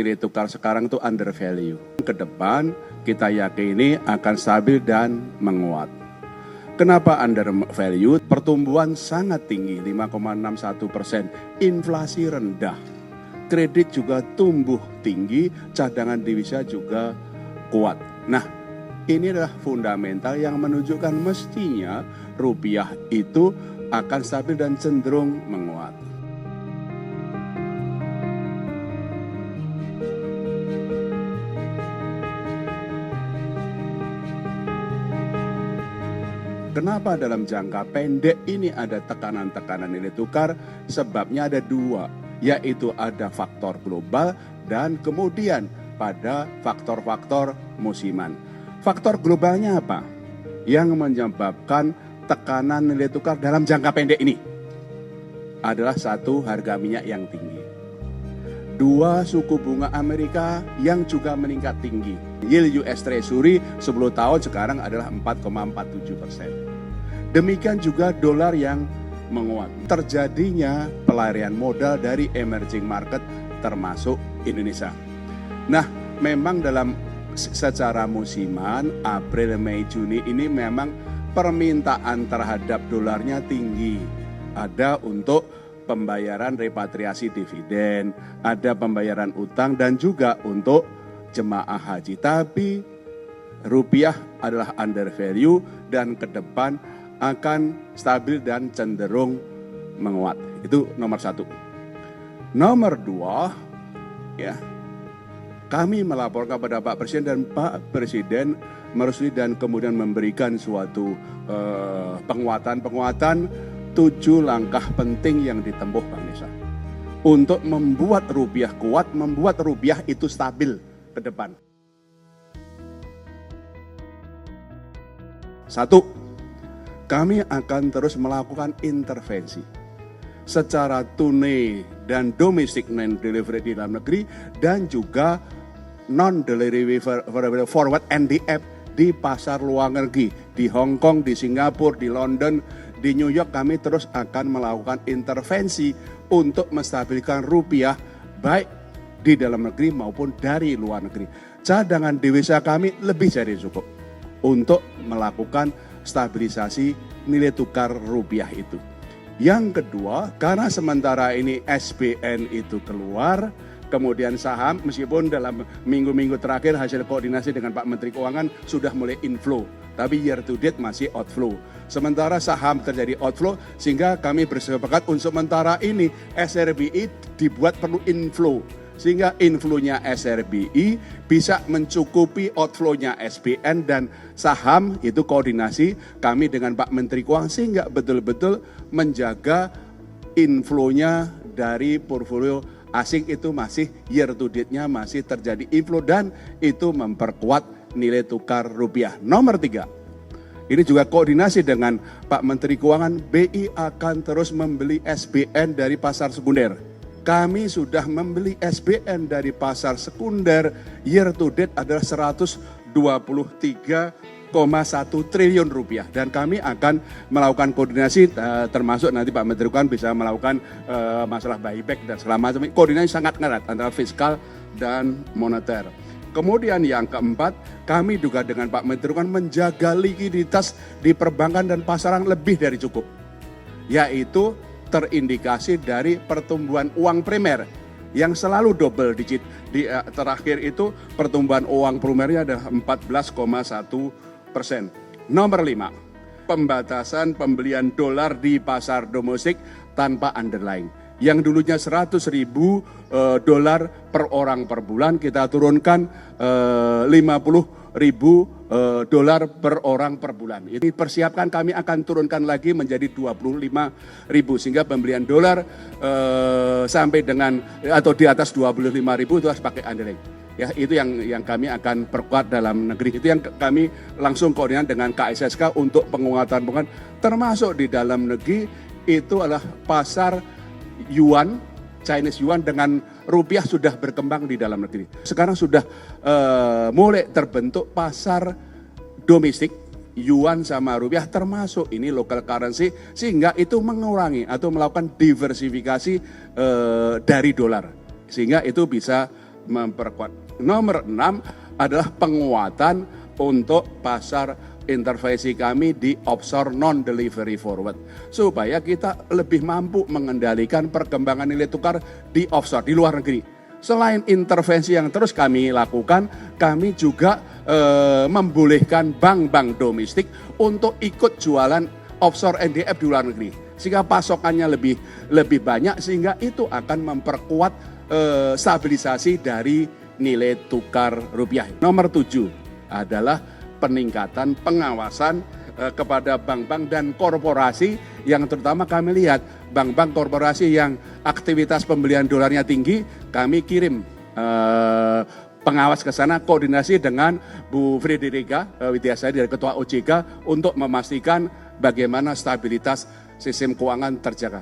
Nilai tukar sekarang itu under value. Ke depan kita yakini akan stabil dan menguat. Kenapa under value? Pertumbuhan sangat tinggi, 5,61%. Inflasi rendah. Kredit juga tumbuh tinggi, cadangan devisa juga kuat. Nah, ini adalah fundamental yang menunjukkan mestinya rupiah itu akan stabil dan cenderung menguat. Kenapa dalam jangka pendek ini ada tekanan-tekanan nilai tukar? Sebabnya ada dua, yaitu ada faktor global dan kemudian pada faktor-faktor musiman. Faktor globalnya apa? Yang menyebabkan tekanan nilai tukar dalam jangka pendek ini adalah satu, harga minyak yang tinggi. Dua, suku bunga Amerika yang juga meningkat tinggi. Yield US Treasury 10 tahun sekarang adalah 4,47%. Demikian juga dolar yang menguat. Terjadinya pelarian modal dari emerging market termasuk Indonesia. Nah, memang dalam secara musiman April, Mei, Juni ini memang permintaan terhadap dolarnya tinggi. Ada untuk pembayaran repatriasi dividen, ada pembayaran utang dan juga untuk jemaah haji. Tapi rupiah adalah under value dan ke depan akan stabil dan cenderung menguat. Itu nomor satu. Nomor dua, ya, kami melaporkan kepada Pak Presiden dan Pak Presiden merestui dan kemudian memberikan suatu penguatan 7 langkah penting yang ditempuh Bang Nisa untuk membuat rupiah kuat, membuat rupiah itu stabil ke depan. Satu, kami akan terus melakukan intervensi secara tunai dan domestic non-delivery di dalam negeri dan juga non-delivery forward NDF di pasar luar negeri, di Hong Kong, di Singapura, di London, di New York. Kami terus akan melakukan intervensi untuk menstabilkan rupiah baik di dalam negeri maupun dari luar negeri. Cadangan devisa kami lebih dari cukup untuk melakukan stabilisasi nilai tukar rupiah itu. Yang kedua, karena sementara ini SBN itu keluar, kemudian saham meskipun dalam minggu-minggu terakhir hasil koordinasi dengan Pak Menteri Keuangan sudah mulai inflow, tapi year to date masih outflow. Sementara saham terjadi outflow sehingga kami bersepakat untuk sementara ini SRBI dibuat perlu inflow. Sehingga inflow-nya SRBI bisa mencukupi outflow-nya SBN dan saham itu koordinasi kami dengan Pak Menteri Keuangan sehingga betul-betul menjaga inflow-nya dari portfolio asing itu masih year to date-nya masih terjadi inflow dan itu memperkuat nilai tukar rupiah. Nomor 3, ini juga koordinasi dengan Pak Menteri Keuangan, BI akan terus membeli SBN dari pasar sekunder. Kami sudah membeli SBN dari pasar sekunder, year to date adalah 123,1 triliun rupiah. Dan kami akan melakukan koordinasi termasuk nanti Pak Menteri Keuangan bisa melakukan masalah buyback dan segala macam. Koordinasi sangat erat antara fiskal dan moneter. Kemudian yang keempat, kami juga dengan Pak Menteri kan menjaga likuiditas di perbankan dan pasaran lebih dari cukup. Yaitu terindikasi dari pertumbuhan uang primer yang selalu double digit. Di terakhir itu pertumbuhan uang primernya adalah 14,1%. Nomor 5, pembatasan pembelian dolar di pasar domestik tanpa underlying. Yang dulunya 100.000 dolar per orang per bulan, kita turunkan 50.000 dolar per orang per bulan. Ini persiapkan kami akan turunkan lagi menjadi 25.000 sehingga pembelian dolar sampai dengan atau di atas 25.000 itu harus pakai underlying. Ya, itu yang kami akan perkuat dalam negeri. Itu yang kami langsung koordinasi dengan KSSK untuk penguatan termasuk di dalam negeri itu adalah pasar Yuan, Chinese Yuan dengan rupiah sudah berkembang di dalam negeri. Sekarang sudah mulai terbentuk pasar domestik Yuan sama rupiah termasuk ini local currency sehingga itu mengurangi atau melakukan diversifikasi dari dolar sehingga itu bisa memperkuat. Nomor 6 adalah penguatan untuk pasar intervensi kami di offshore non-delivery forward. Supaya kita lebih mampu mengendalikan perkembangan nilai tukar di offshore, di luar negeri. Selain intervensi yang terus kami lakukan, kami juga membolehkan bank-bank domestik untuk ikut jualan offshore NDF di luar negeri. Sehingga pasokannya lebih banyak, sehingga itu akan memperkuat stabilisasi dari nilai tukar rupiah. Nomor 7 adalah peningkatan pengawasan kepada bank-bank dan korporasi yang terutama kami lihat bank-bank korporasi yang aktivitas pembelian dolarnya tinggi, kami kirim pengawas ke sana, koordinasi dengan Bu Frederica Widyasari dari Ketua OJK untuk memastikan bagaimana stabilitas sistem keuangan terjaga.